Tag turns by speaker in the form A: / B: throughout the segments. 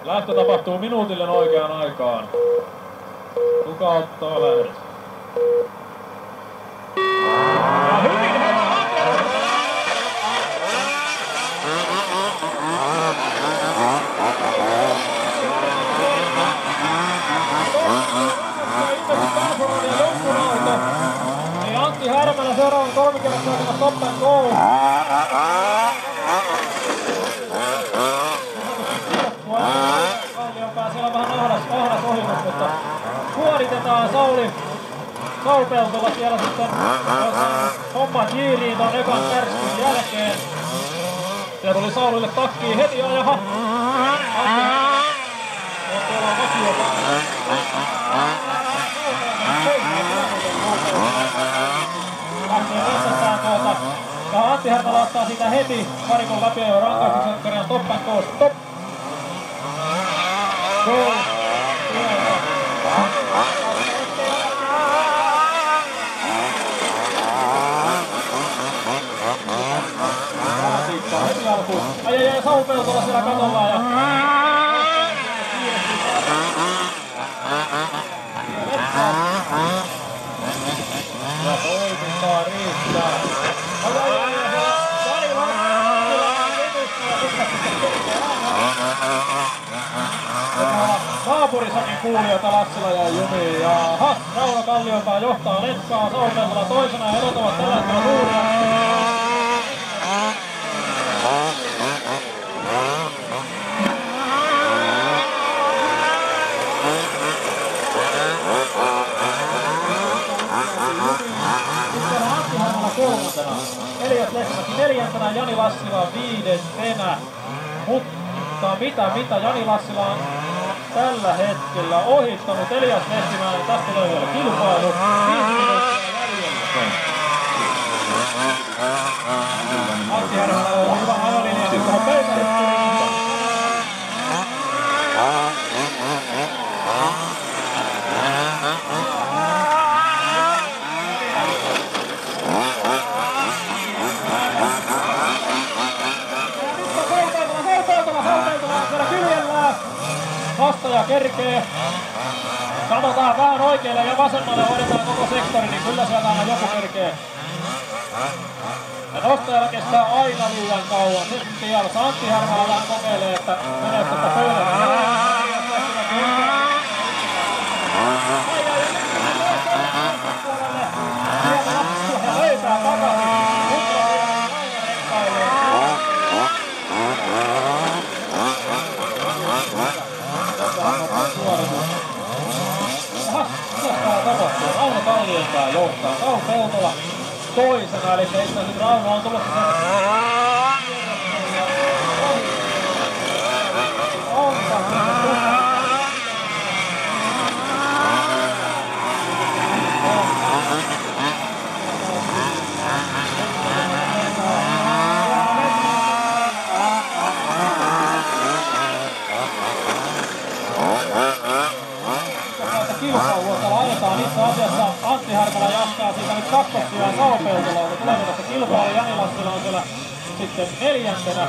A: Lähtö tapahtuu minuutille oikeaan aikaan. Kuka ottaa lähdössä? Ja hyvin hyvä niin Antti Härmälä seuraavan 3 kertaa aikana stop and go. Siellä on vähän ahdas ohitus, mutta suoritetaan Saul Peltola siellä sitten homma jiiriin ton ekan kärskyn jälkeen. Siellä tuli Saulille takkiin heti ja jaha. Tuolla on vakio lähtee missään tuota. Ja Antti Härmälä ottaa siitä heti varikon läpi ja rankaistusjärkkärin top and go stop. Go! Heti alkuun. Ai Saul Peltola siellä katolla ja... Ja toimintaa riittää. Naapurisakin kuulijoita Lassila ja jumiin. Jaha, Rauno Kallionpää johtaa letkaa. Saul Peltola toisena ja erot ovat tällä hetkellä suuria. Antti Härmälä kolmantena, Elias Lehmäki neljäntenä, Jani Lassila viidentenä. Mutta mitä Jani Lassila on tällä hetkellä ohittanut Elias Lehtimäen, ja tästä tulee vielä kilpailu. 5 minuuttia jäljellä. Antti Härmälä on hyvä ajolinja, tuohon pöytärittelyyn. Vastaja kerkee. Katsotaan vähän oikealle ja vasemmalle hoidetaan koko sektori, niin kyllä sieltä aina joku kerkee. Ja nostajalla kestää aina liian kauan. Sitten tiedässä Antti Härmälä vähän kokeilee, että menee tästä pöydästä. Ja löytää takaisin. Rauno Kallionpää johtaa. Saul Peltola toisena, eli itse asiassa Rauno on tulossa kilpailua täällä ajetaan. Itse asiassa Antti Härmälä jatkaa siitä nyt kakkossijaan Saul Peltola, mutta tulee tästä kilpailu. Jani Lassila on siellä sitten neljäntenä.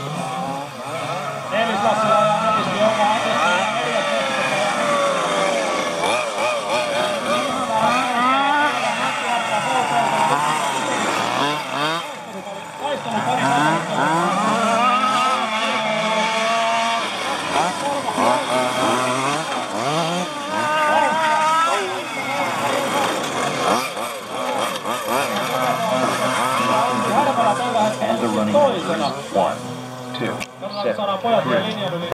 A: Elias Lassila ja nätisti oma taistelun parissa.
B: And the running 1, 2, 7, 3.